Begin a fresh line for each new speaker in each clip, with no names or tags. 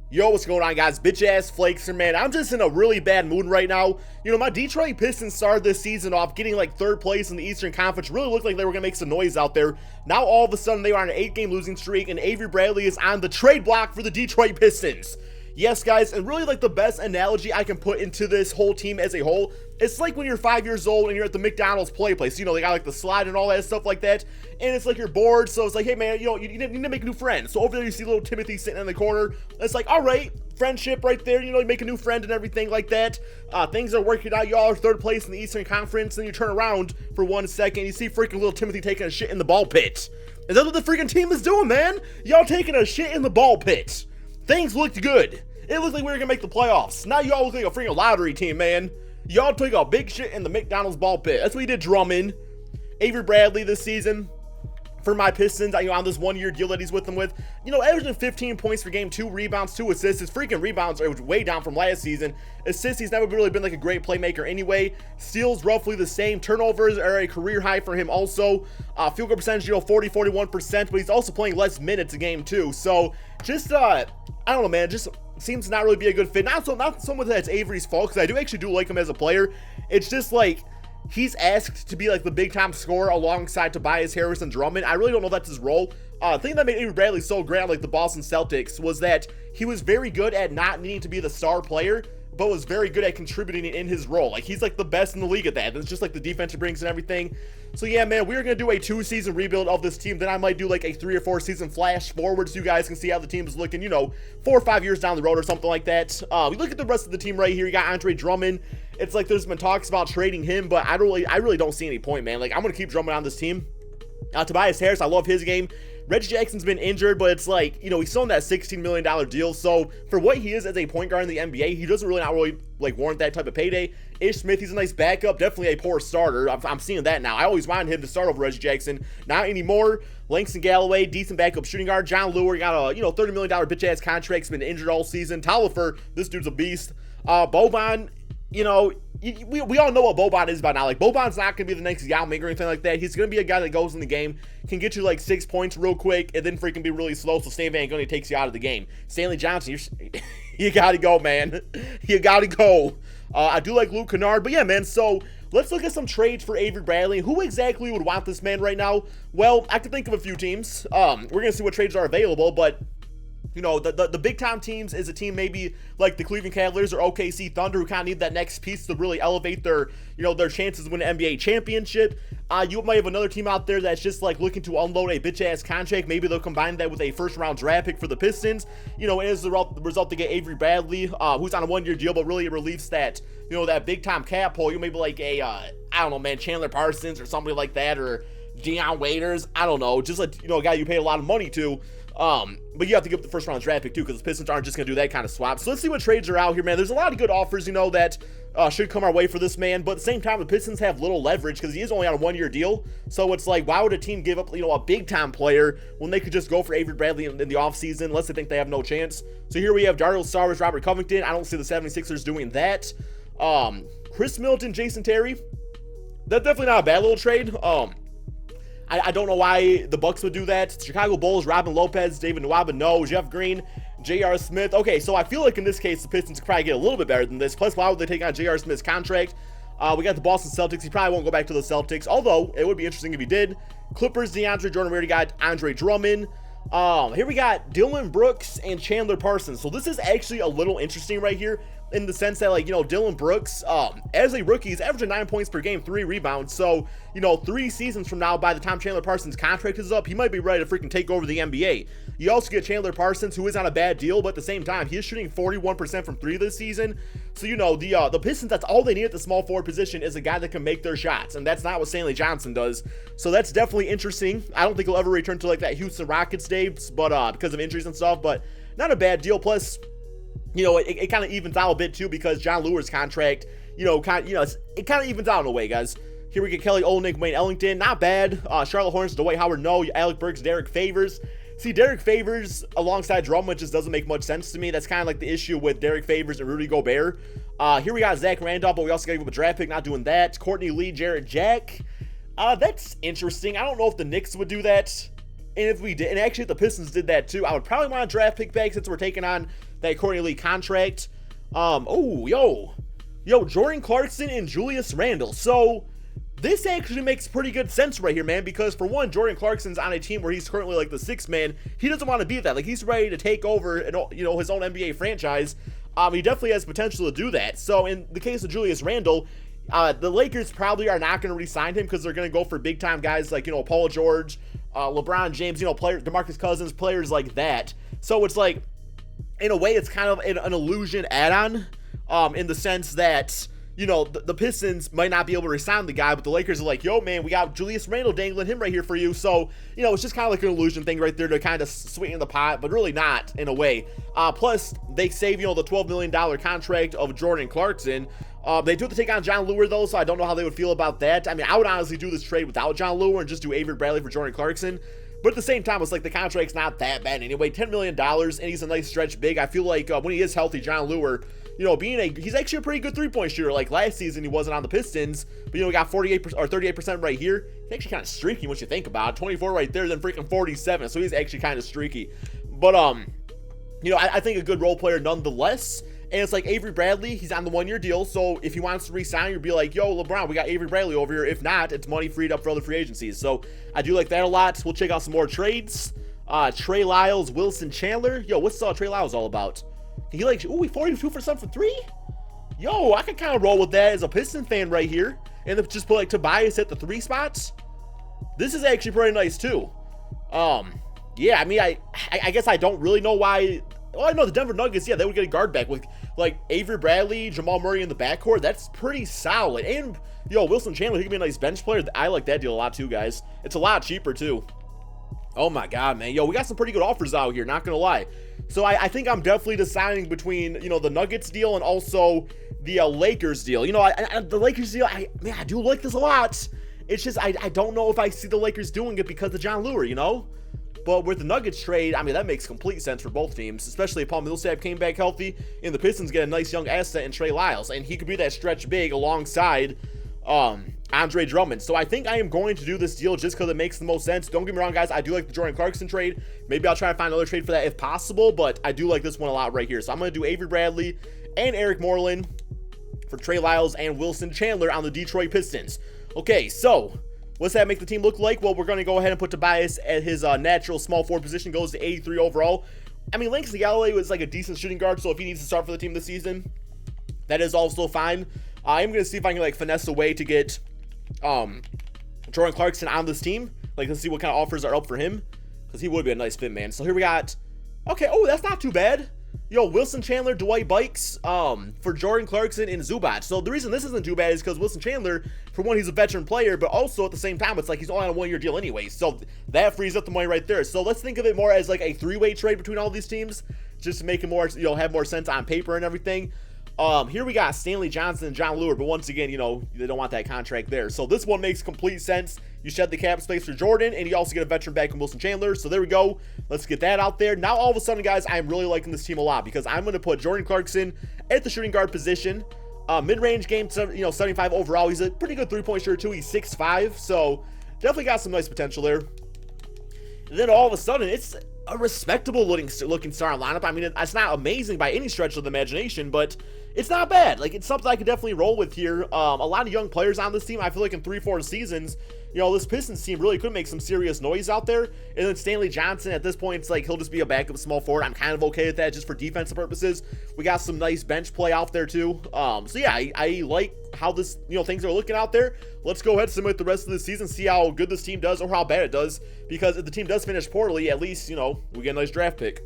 Yo, what's going on, guys? Bitch ass Flakes here, man. I'm just in a really bad mood right now. You know, my Detroit Pistons started this season off getting like 3rd place in the Eastern Conference. Really looked like they were gonna make some noise out there. Now all of a sudden they are on an 8-game losing streak, and Avery Bradley is on the trade block for the Detroit Pistons. Yes, guys, and really like the best analogy I can put into this whole team as a whole, it's like when you're 5 years old and you're at the McDonald's play place. You know, they got like the slide and all that stuff like that, and it's like you're bored, so it's like, hey man, you know, you need to make new friends. So over there you see little Timothy sitting in the corner. It's like, all right, friendship right there, you know, you make a new friend and everything like that. Things are working out. Y'all are 3rd place in the Eastern Conference, and you turn around for 1 second, you see freaking little Timothy taking a shit in the ball pit. And that's what the freaking team is doing, man. Y'all taking a shit in the ball pit. Things looked good. It looked like we were gonna make the playoffs. Now y'all look like a freaking lottery team, man. Y'all took a big shit in the McDonald's ball pit. That's what he did. Drummond, Avery Bradley this season for my Pistons, you know, on this 1-year deal that he's with them with, you know, averaging 15 points per game, 2 rebounds, 2 assists. His freaking rebounds are way down from last season. Assists, he's never really been like a great playmaker anyway. Steals, roughly the same. Turnovers are a career high for him also. Field goal percentage, you know, 40-41%, but he's also playing less minutes a game too. So just, I don't know, man, just seems to not really be a good fit. Not so much that it's Avery's fault, because I do like him as a player. It's just like, he's asked to be like the big time scorer alongside Tobias Harris and Drummond. I really don't know if that's his role. The thing that made Avery Bradley so great on like the Boston Celtics was that he was very good at not needing to be the star player, but was very good at contributing in his role. Like, he's like the best in the league at that. It's just like the defense he brings and everything. So yeah, man, we're gonna do a 2-season rebuild of this team. Then I might do like a 3 or 4 season flash forward so you guys can see how the team is looking, you know, 4 or 5 years down the road or something like that. We look at the rest of the team right here. You got Andre Drummond. It's like there's been talks about trading him, but I really don't see any point, man. Like, I'm gonna keep Drummond on this team. Tobias Harris, I love his game. Reggie Jackson's been injured, but it's like, you know, he's still in that $16 million deal. So for what he is as a point guard in the NBA, he doesn't not really like warrant that type of payday. Ish Smith, he's a nice backup, definitely a poor starter. I'm seeing that now. I always wanted him to start over Reggie Jackson, not anymore. Langston Galloway, decent backup shooting guard. John Lure got a, you know, $30 million bitch ass contract. He's been injured all season. Tolliver, this dude's a beast. Boban, you know, we all know what Boban is by now. Like, Boban's not going to be the next Yao Ming or anything like that. He's going to be a guy that goes in the game, can get you like 6 points real quick, and then freaking be really slow, so Stan Van Gundy takes you out of the game. Stanley Johnson, you got to go, man. You got to go. I do like Luke Kennard, but yeah, man, so let's look at some trades for Avery Bradley. Who exactly would want this man right now? Well, I can think of a few teams. We're going to see what trades are available, but you know, the big time teams is a team maybe like the Cleveland Cavaliers or OKC Thunder, who kind of need that next piece to really elevate their, you know, their chances to win an NBA championship. You might have another team out there that's just like looking to unload a bitch ass contract. Maybe they'll combine that with a 1st round draft pick for the Pistons. You know, as the result, they get Avery Bradley, who's on a 1-year deal, but really it relieves that, you know, that big time cap hole. You maybe like a, I don't know, man, Chandler Parsons or somebody like that, or Deion Waiters. I don't know, just like, you know, a guy you pay a lot of money to. But you have to give up the 1st round draft pick too, because the Pistons aren't just going to do that kind of swap. So let's see what trades are out here, man. There's a lot of good offers, you know, that should come our way for this man. But at the same time, the Pistons have little leverage because he is only on a 1-year deal. So it's like, why would a team give up, you know, a big time player when they could just go for Avery Bradley in the offseason, unless they think they have no chance? So here we have Dario Saric, Robert Covington. I don't see the 76ers doing that. Chris Middleton, Jason Terry. That's definitely not a bad little trade. I don't know why the Bucks would do that. Chicago Bulls, Robin Lopez, David Nwaba, no. Jeff Green, J.R. Smith. Okay, so I feel like in this case, the Pistons could probably get a little bit better than this. Plus, why would they take on J.R. Smith's contract? We got the Boston Celtics. He probably won't go back to the Celtics, although it would be interesting if he did. Clippers, DeAndre Jordan. We already got Andre Drummond. Here we got Dylan Brooks and Chandler Parsons. So this is actually a little interesting right here, in the sense that, like, you know, Dylan Brooks, as a rookie, he's averaging 9 points per game, 3 rebounds. So, you know, 3 seasons from now, by the time Chandler Parsons' contract is up, he might be ready to freaking take over the NBA. You also get Chandler Parsons, who is on a bad deal, but at the same time, he is shooting 41% from 3 this season. So, you know, the Pistons, that's all they need at the small forward position, is a guy that can make their shots, and that's not what Stanley Johnson does. So that's definitely interesting. I don't think he'll ever return to like that Houston Rockets days, but because of injuries and stuff, but not a bad deal. Plus, you know, it kind of evens out a bit too, because John Lure's contract, it kind of evens out in a way, guys. Here we get Kelly Olynyk, Wayne Ellington, not bad. Charlotte Hornets, Dwight Howard, no. Alec Burks, Derek Favors. See, Derek Favors alongside Drummond just doesn't make much sense to me. That's kind of like the issue with Derek Favors and Rudy Gobert. Here we got Zach Randolph, but we also got to give up a draft pick, not doing that. Courtney Lee, Jarrett Jack. That's interesting. I don't know if the Knicks would do that. And if we did, and actually if the Pistons did that too, I would probably want a draft pick back, since we're taking on that Courtney Lee contract. Yo, Jordan Clarkson and Julius Randle. So this actually makes pretty good sense right here, man, because for one, Jordan Clarkson's on a team where he's currently like the sixth man. He doesn't want to be that. Like, he's ready to take over, his own NBA franchise. He definitely has potential to do that. So in the case of Julius Randle, the Lakers probably are not going to re-sign him because they're going to go for big-time guys like, Paul George, LeBron James, DeMarcus Cousins, players like that. So it's like, in a way, it's kind of an illusion add-on, in the sense that, the Pistons might not be able to resign the guy, but the Lakers are like, yo, man, we got Julius Randle dangling him right here for you. So, it's just kind of like an illusion thing right there to kind of sweeten the pot, but really not, in a way. Plus, they save, the $12 million contract of Jordan Clarkson. They do have to take on John Lewis, though, so I don't know how they would feel about that. I mean, I would honestly do this trade without John Lewis and just do Avery Bradley for Jordan Clarkson. But at the same time, it's like the contract's not that bad anyway. $10 million, and he's a nice stretch big. I feel like when he is healthy, John Lewis, he's actually a pretty good three-point shooter. Like last season, he wasn't on the Pistons, but he got 48% or 38% right here. He's actually kind of streaky once you think about it. 24 right there, then freaking 47. So he's actually kind of streaky. But I think a good role player nonetheless. And it's like Avery Bradley, he's on the one-year deal, so if he wants to re-sign, you'd be like, yo, LeBron, we got Avery Bradley over here. If not, it's money freed up for other free agencies. So I do like that a lot. We'll check out some more trades. Trey Lyles, Wilson Chandler. Yo, what's Trey Lyles all about? He 42 for three? Yo, I can kind of roll with that as a Piston fan right here. And then just put like Tobias at the 3 spots. This is actually pretty nice too. Yeah, I mean, I guess I don't really know why. Well, I know the Denver Nuggets, yeah, they would get a guard back with like Avery Bradley, Jamal Murray in the backcourt. That's pretty solid. And Wilson Chandler, he could be a nice bench player. I like that deal a lot too, guys. It's a lot cheaper too. Oh my God, man. We got some pretty good offers out here, not gonna lie. So I think I'm definitely deciding between, the Nuggets deal and also the Lakers deal. The Lakers deal, I do like this a lot. It's just, I don't know if I see the Lakers doing it because of John Lewis, But with the Nuggets trade, I mean, that makes complete sense for both teams, especially if Paul Millsap came back healthy and the Pistons get a nice young asset in Trey Lyles, and he could be that stretch big alongside Andre Drummond. So I think I am going to do this deal just because it makes the most sense. Don't get me wrong, guys. I do like the Jordan Clarkson trade. Maybe I'll try and find another trade for that if possible, but I do like this one a lot right here. So I'm going to do Avery Bradley and Eric Moreland for Trey Lyles and Wilson Chandler on the Detroit Pistons. Okay, so what's that make the team look like? Well, we're going to go ahead and put Tobias at his natural small forward position. Goes to 83 overall. I mean, Langston Galloway was like a decent shooting guard, so if he needs to start for the team this season, that is also fine. I'm going to see if I can finesse a way to get Jordan Clarkson on this team. Let's see what kind of offers are up for him, because he would be a nice fit, man. So here we got, okay, that's not too bad. Wilson Chandler, Dwight Bikes for Jordan Clarkson and Zubac. So the reason this isn't too bad is because Wilson Chandler, for one, he's a veteran player, but also at the same time, it's like he's only on a one-year deal anyway. So that frees up the money right there. So let's think of it more as like a three-way trade between all these teams, just to make it more, have more sense on paper and everything. Here we got Stanley Johnson and John Lewis, but once again, they don't want that contract there. So this one makes complete sense. You shed the cap space for Jordan, and you also get a veteran back in Wilson Chandler. So there we go. Let's get that out there. Now, all of a sudden, guys, I'm really liking this team a lot because I'm going to put Jordan Clarkson at the shooting guard position. Mid-range game, 75 overall. He's a pretty good three-point shooter, too. He's 6'5", so definitely got some nice potential there. And then all of a sudden, it's a respectable looking starting lineup. I mean, it's not amazing by any stretch of the imagination, but it's not bad. It's something I could definitely roll with here. A lot of young players on this team. I feel like in 3-4 seasons, this Pistons team really could make some serious noise out there. And then Stanley Johnson, at this point, it's like he'll just be a backup small forward. I'm kind of okay with that just for defensive purposes. We got some nice bench play out there too. So yeah, I like how this, things are looking out there. Let's go ahead and simulate the rest of the season, see how good this team does or how bad it does. Because if the team does finish poorly, at least, we get a nice draft pick.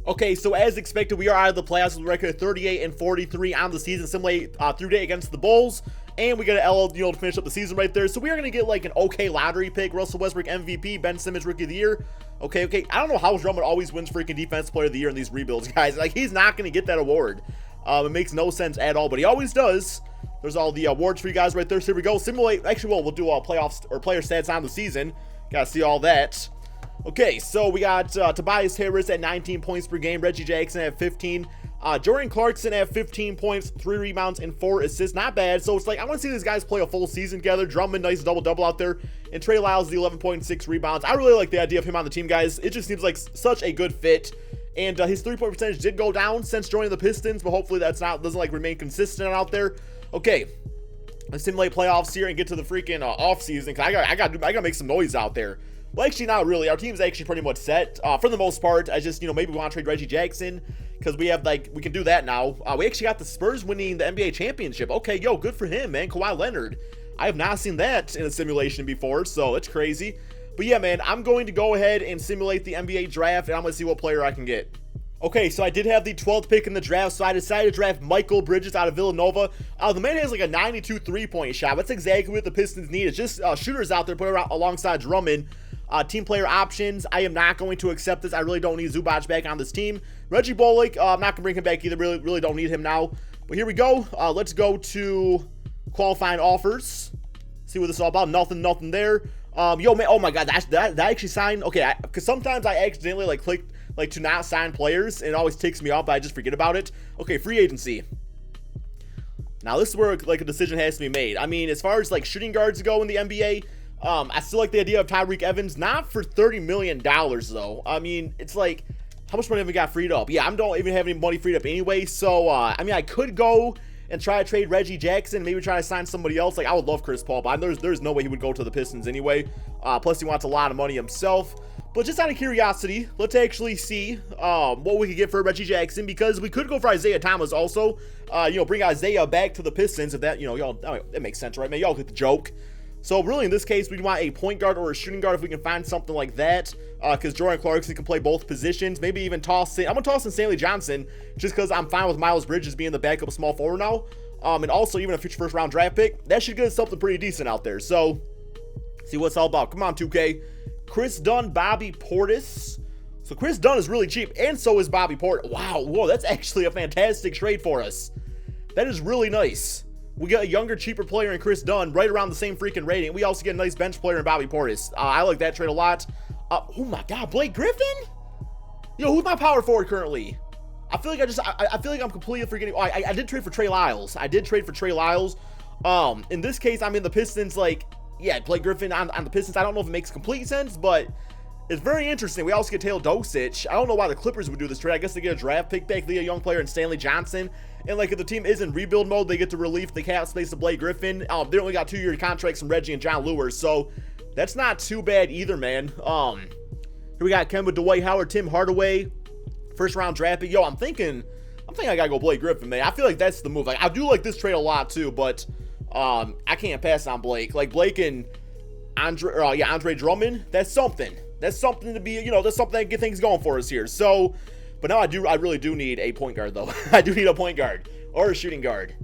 Okay, so as expected, we are out of the playoffs with a record of 38-43 on the season. Simulate through day against the Bulls, and we got an L, to finish up the season right there. So we are going to get an okay lottery pick. Russell Westbrook MVP, Ben Simmons Rookie of the Year. Okay. I don't know how Drummond always wins freaking Defensive Player of the Year in these rebuilds, guys. He's not going to get that award. It makes no sense at all, but he always does. There's all the awards for you guys right there. So here we go. Simulate. Actually, we'll do playoffs or player stats on the season. Got to see all that. Okay, so we got Tobias Harris at 19 points per game, Reggie Jackson at 15, Jordan Clarkson at 15 points, 3 rebounds, and 4 assists. Not bad. So it's I want to see these guys play a full season together. Drummond, nice double-double out there. And Trey Lyles, the 11.6 rebounds. I really like the idea of him on the team, guys. It just seems like such a good fit. And his 3-point percentage did go down since joining the Pistons, but hopefully doesn't like remain consistent out there. Okay, let's simulate playoffs here and get to the freaking off season, because I gotta make some noise out there. Well, actually, not really. Our team's actually pretty much set for the most part. I just, maybe we want to trade Reggie Jackson, because we can do that now. We actually got the Spurs winning the NBA championship. Okay, yo, good for him, man. Kawhi Leonard. I have not seen that in a simulation before, so it's crazy. But yeah, man, I'm going to go ahead and simulate the NBA draft, and I'm going to see what player I can get. Okay, so I did have the 12th pick in the draft, so I decided to draft Michael Bridges out of Villanova. The man has like a 92 3-point shot. That's exactly what the Pistons need. It's just shooters out there put around alongside Drummond. Team player options, I am not going to accept this. I really don't need Zubac back on this team. Reggie Bullock, I'm not going to bring him back either. Really don't need him now. But here we go. Let's go to qualifying offers. See what this is all about. Nothing there. Yo, man, oh my God, that actually signed. Okay, because sometimes I accidentally like click to not sign players, and it always ticks me off, but I just forget about it. Okay, free agency. Now this is where like a decision has to be made. I mean, as far as like shooting guards go in the NBA, I still like the idea of Tyreke Evans, not for $30 million though. I mean, it's like, how much money have we got freed up? Yeah, I don't even have any money freed up anyway. So, I mean, I could go and try to trade Reggie Jackson, maybe try to sign somebody else. Like, I would love Chris Paul, but there's no way he would go to the Pistons anyway. Plus, he wants a lot of money himself. But just out of curiosity, let's actually see what we could get for Reggie Jackson, because we could go for Isaiah Thomas also. Bring Isaiah back to the Pistons if that, y'all, that makes sense, right, man? Y'all get the joke. So really, in this case, we want a point guard or a shooting guard if we can find something like that, because Jordan Clarkson can play both positions. Maybe even I'm gonna toss in Stanley Johnson, just because I'm fine with Miles Bridges being the backup small forward now. And also even a future first round draft pick, that should get us something pretty decent out there. So see what it's all about. Come on, 2K. Chris Dunn, Bobby Portis. So Chris Dunn is really cheap, and so is Bobby Portis. Wow, whoa, that's actually a fantastic trade for us. That is really nice. We got a younger, cheaper player in Chris Dunn, right around the same freaking rating. We also get a nice bench player in Bobby Portis. I like that trade a lot. Oh my God, Blake Griffin? Yo, who's my power forward currently? I feel like I feel like I'm completely forgetting. Oh, I did trade for Trey Lyles. In this case, I'm in the Pistons. Like, yeah, Blake Griffin on the Pistons. I don't know if it makes complete sense, but it's very interesting. We also get Taylor Dosich. I don't know why the Clippers would do this trade. I guess they get a draft pick back, they get a young player in Stanley Johnson. And like if the team is in rebuild mode, they get to relieve the cap space of Blake Griffin. They only got 2-year contracts from Reggie and John Lewis, so that's not too bad either, man. Here we got Kemba, Dwight Howard, Tim Hardaway, first round draft pick. Yo, I'm thinking I gotta go Blake Griffin, man. I feel like that's the move. Like, I do like this trade a lot too, but I can't pass on Blake. Like Blake and Andre Drummond. That's something. That's something to be, that's something that get things going for us here. So. But now I really do need a point guard, though. I do need a point guard or a shooting guard.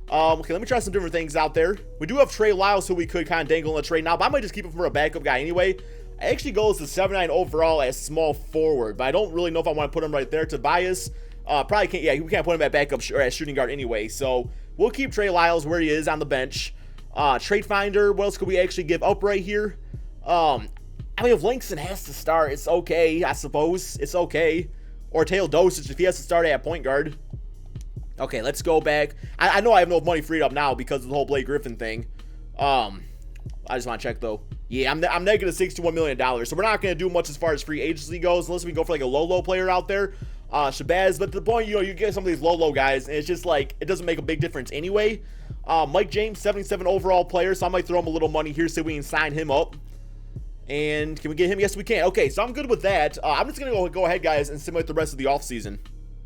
Okay, let me try some different things out there. We do have Trey Lyles, who we could kind of dangle in a trade now, but I might just keep him for a backup guy anyway. I actually go as the 79 overall as small forward, but I don't really know if I want to put him right there. Tobias, probably can't. Yeah, we can't put him at backup or as shooting guard anyway. So we'll keep Trey Lyles where he is on the bench. Trade finder. What else could we actually give up right here? I mean, if Langston has to start, it's okay. I suppose it's okay. Or Taylor Dosich if he has to start at point guard. Okay, let's go back. I know I have no money freed up now because of the whole Blake Griffin thing. I just want to check, though. Yeah, I'm negative $61 million. So we're not going to do much as far as free agency goes unless we go for like a low player out there. Shabazz. But to the point, you get some of these low guys, and it's just like it doesn't make a big difference anyway. Mike James, 77 overall player. So I might throw him a little money here so we can sign him up. And can we get him? Yes, we can. Okay, so I'm good with that. I'm just going to go ahead, guys, and simulate the rest of the offseason.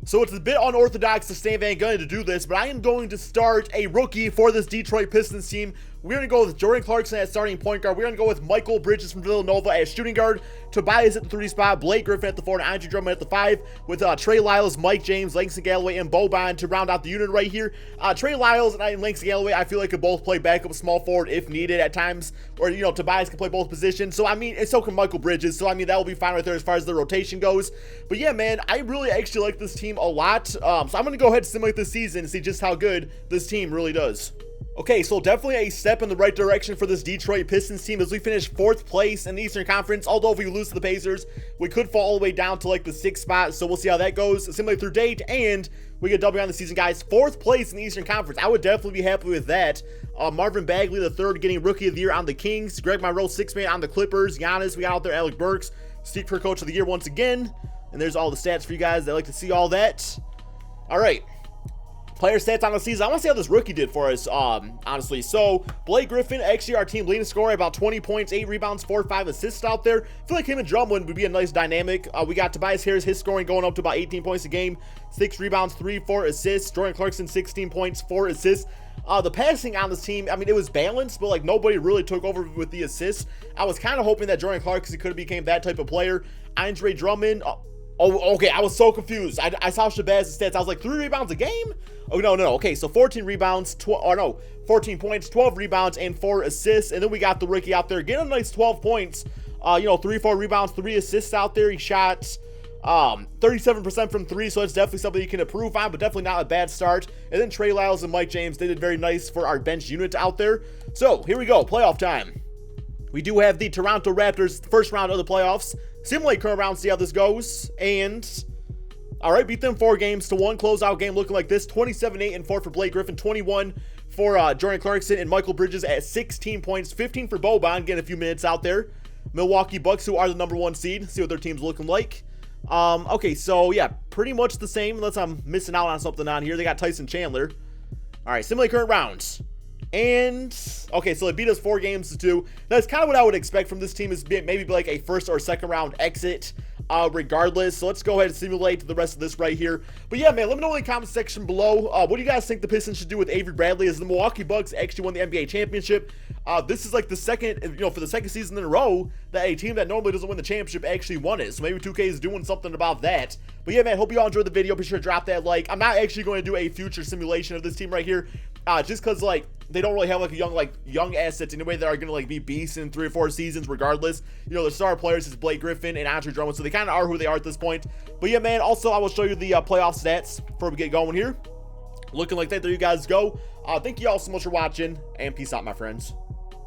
So it's a bit unorthodox to Stan Van Gundy to do this, but I am going to start a rookie for this Detroit Pistons team. We're going to go with Jordan Clarkson at starting point guard. We're going to go with Michael Bridges from Villanova as shooting guard. Tobias at the 3 spot. Blake Griffin at the 4. And Andre Drummond at the 5. With Trey Lyles, Mike James, Langston Galloway, and Boban to round out the unit right here. Trey Lyles and Langston Galloway, I feel like could both play backup small forward if needed at times. Or, Tobias can play both positions. So, I mean, and so can Michael Bridges. So, I mean, that will be fine right there as far as the rotation goes. But, yeah, man, I really actually like this team a lot. So, I'm going to go ahead and simulate this season and see just how good this team really does. Okay, so definitely a step in the right direction for this Detroit Pistons team as we finish 4th place in the Eastern Conference. Although if we lose to the Pacers, we could fall all the way down to like the 6th spot. So we'll see how that goes. Simulate through date, and we get W on the season, guys. 4th place in the Eastern Conference. I would definitely be happy with that. Marvin Bagley, the 3rd, getting Rookie of the Year on the Kings. Greg Monroe, 6th man on the Clippers. Giannis, we got out there. Alec Burks, Steve Kerr, Coach of the Year once again. And there's all the stats for you guys that like to see all that. All right. Player stats on the season. I want to see how this rookie did for us, honestly. So, Blake Griffin, actually our team leading scorer, about 20 points, 8 rebounds, 4 or 5 assists out there. I feel like him and Drummond would be a nice dynamic. We got Tobias Harris, his scoring going up to about 18 points a game, 6 rebounds, 3, 4 assists. Jordan Clarkson, 16 points, 4 assists. The passing on this team, I mean, it was balanced, but like nobody really took over with the assists. I was kind of hoping that Jordan Clarkson could have became that type of player. Andre Drummond, oh, okay, I was so confused. I saw Shabazz's stats. I was like, 3 rebounds a game? Oh, no. Okay, so 14 rebounds, 14 points, 12 rebounds, and 4 assists. And then we got the rookie out there getting a nice 12 points. 3, 4 rebounds, 3 assists out there. He shot 37% from 3, so it's definitely something you can improve on, but definitely not a bad start. And then Trey Lyles and Mike James, they did very nice for our bench unit out there. So, here we go, playoff time. We do have the Toronto Raptors first round of the playoffs. Simulate current round, see how this goes. And all right, beat them 4-1. Closeout game looking like this: 27-8-4 for Blake Griffin, 21 for Jordan Clarkson, and Michael Bridges at 16 points, 15 for Boban, getting a few minutes out there. Milwaukee Bucks, who are the #1 seed, see what their team's looking like. Okay, so yeah, pretty much the same, unless I'm missing out on something on here. They got Tyson Chandler. All right, simulate current rounds. And okay, so they beat us 4-2. That's kind of what I would expect from this team, is maybe like a first or second round exit, regardless. So let's go ahead and simulate the rest of this right here. But yeah, man, let me know in the comment section below, what do you guys think the Pistons should do with Avery Bradley, as the Milwaukee Bucks actually won the NBA championship. This is like the second, for the second season in a row that a team that normally doesn't win the championship actually won it. So maybe 2K is doing something about that. But yeah, man, hope you all enjoyed the video. Be sure to drop that like. I'm not actually going to do a future simulation of this team right here, just because like they don't really have like a young assets anyway that are going to like be beasts in 3 or 4 seasons regardless. The star players is Blake Griffin and Andre Drummond, so they kind of are who they are at this point. But yeah, man, also I will show you the playoff stats before we get going here. Looking like that, there you guys go. Thank you all so much for watching, and peace out, my friends.